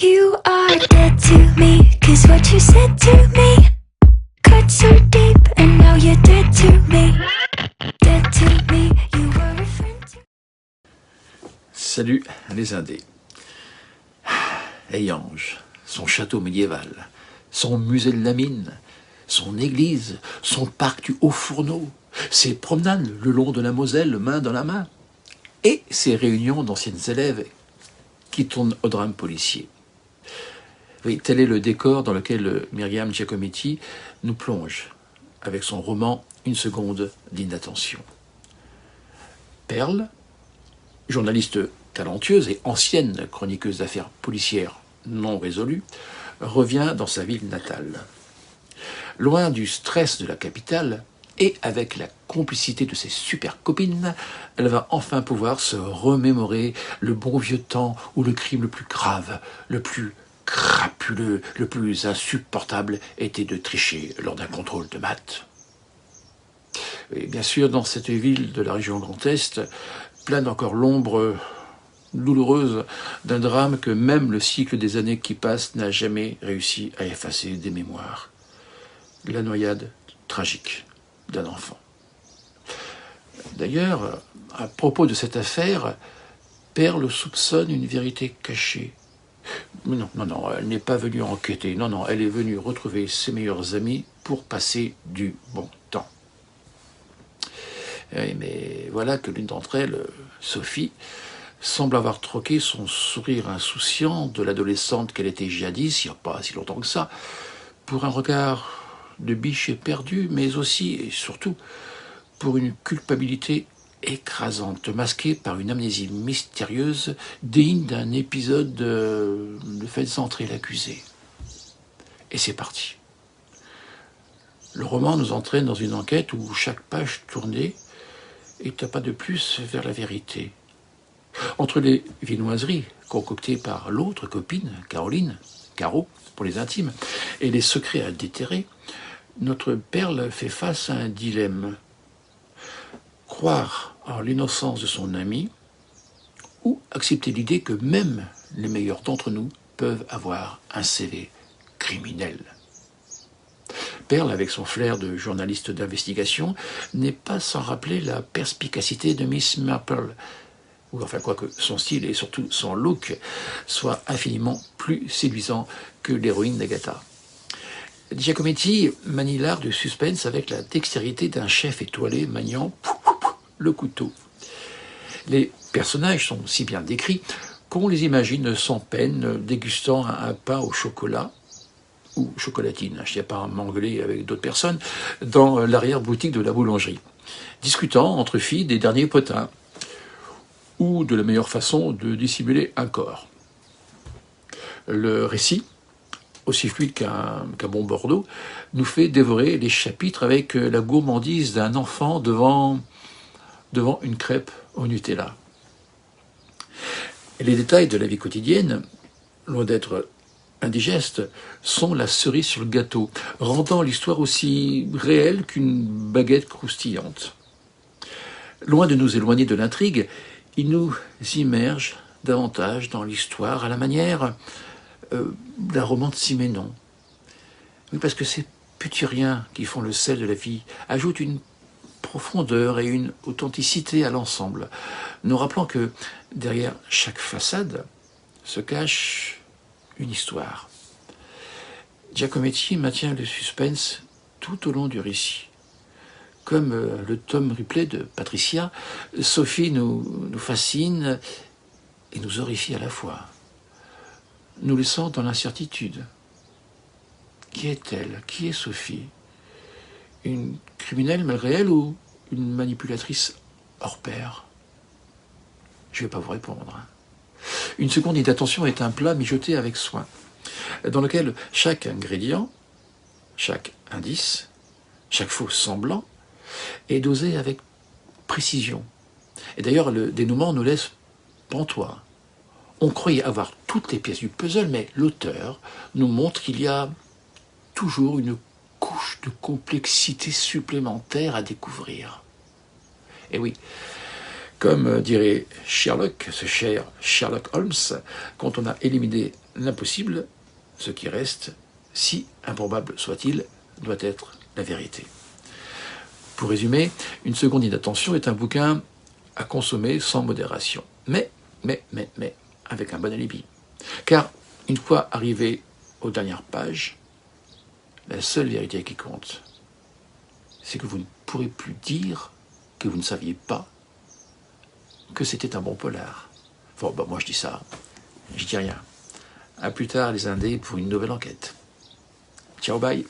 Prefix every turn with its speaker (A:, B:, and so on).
A: You are dead to me, 'cause what you said to me cut so deep, and now you're dead to me. Dead to me, you were a friend to...
B: Salut les Indés. Hayange, son château médiéval, son musée de la mine, son église, son parc du Haut-Fourneau, ses promenades le long de la Moselle, main dans la main, et ses réunions d'anciennes élèves qui tournent au drame policier. Oui, tel est le décor dans lequel Myriam Giacometti nous plonge avec son roman Une seconde d'inattention. Perle, journaliste talentueuse et ancienne chroniqueuse d'affaires policières non résolues, revient dans sa ville natale. Loin du stress de la capitale et avec la complicité de ses super copines, elle va enfin pouvoir se remémorer le bon vieux temps où le crime le plus grave, le plus crapuleux, le plus insupportable était de tricher lors d'un contrôle de maths. Et bien sûr, dans cette ville de la région Grand Est, plane encore l'ombre douloureuse d'un drame que même le cycle des années qui passent n'a jamais réussi à effacer des mémoires. La noyade tragique d'un enfant. D'ailleurs, à propos de cette affaire, Perle soupçonne une vérité cachée. Non, elle n'est pas venue enquêter. Non, elle est venue retrouver ses meilleurs amis pour passer du bon temps. Oui, mais voilà que l'une d'entre elles, Sophie, semble avoir troqué son sourire insouciant de l'adolescente qu'elle était jadis, il n'y a pas si longtemps que ça, pour un regard de biche éperdue, mais aussi et surtout pour une culpabilité écrasante, masquée par une amnésie mystérieuse, digne d'un épisode de Faites entrer l'accusé. Et c'est parti. Le roman nous entraîne dans une enquête où chaque page tournée est un pas de plus vers la vérité. Entre les viennoiseries concoctées par l'autre copine, Caroline, Caro, pour les intimes, et les secrets à déterrer, notre Perle fait face à un dilemme. Croire en l'innocence de son ami ou accepter l'idée que même les meilleurs d'entre nous peuvent avoir un CV criminel. Perle, avec son flair de journaliste d'investigation, n'est pas sans rappeler la perspicacité de Miss Marple, ou enfin quoique son style et surtout son look soient infiniment plus séduisants que l'héroïne d'Agatha. Giacometti manie l'art du suspense avec la dextérité d'un chef étoilé maniant le couteau. Les personnages sont si bien décrits qu'on les imagine sans peine dégustant un pain au chocolat ou chocolatine, je ne sais pas m'engueuler avec d'autres personnes, dans l'arrière-boutique de la boulangerie, discutant entre filles des derniers potins ou de la meilleure façon de dissimuler un corps. Le récit, aussi fluide qu'un bon Bordeaux, nous fait dévorer les chapitres avec la gourmandise d'un enfant devant une crêpe au Nutella. Et les détails de la vie quotidienne, loin d'être indigestes, sont la cerise sur le gâteau, rendant l'histoire aussi réelle qu'une baguette croustillante. Loin de nous éloigner de l'intrigue, il nous immerge davantage dans l'histoire à la manière d'un roman de Siménon. Oui, parce que ces petits riens qui font le sel de la vie ajoutent une profondeur et une authenticité à l'ensemble, nous rappelant que derrière chaque façade se cache une histoire. Giacometti maintient le suspense tout au long du récit. Comme le Tom Ripley de Patricia, Sophie nous fascine et nous horrifie à la fois, nous laissant dans l'incertitude. Qui est-elle? Qui est Sophie? Une criminelle malgré elle ou une manipulatrice hors pair? Je ne vais pas vous répondre. Une seconde d'inattention est un plat mijoté avec soin, dans lequel chaque ingrédient, chaque indice, chaque faux semblant est dosé avec précision. Et d'ailleurs, le dénouement nous laisse pantois. On croyait avoir toutes les pièces du puzzle, mais l'auteur nous montre qu'il y a toujours une couche de complexité supplémentaire à découvrir. Et oui, comme dirait Sherlock, ce cher Sherlock Holmes, quand on a éliminé l'impossible, ce qui reste, si improbable soit-il, doit être la vérité. Pour résumer, Une seconde inattention est un bouquin à consommer sans modération. Mais, avec un bon alibi. Car, une fois arrivé aux dernières pages, la seule vérité qui compte, c'est que vous ne pourrez plus dire que vous ne saviez pas que c'était un bon polar. Bon, bah moi je dis ça, je dis rien. À plus tard les Indés pour une nouvelle enquête. Ciao, bye.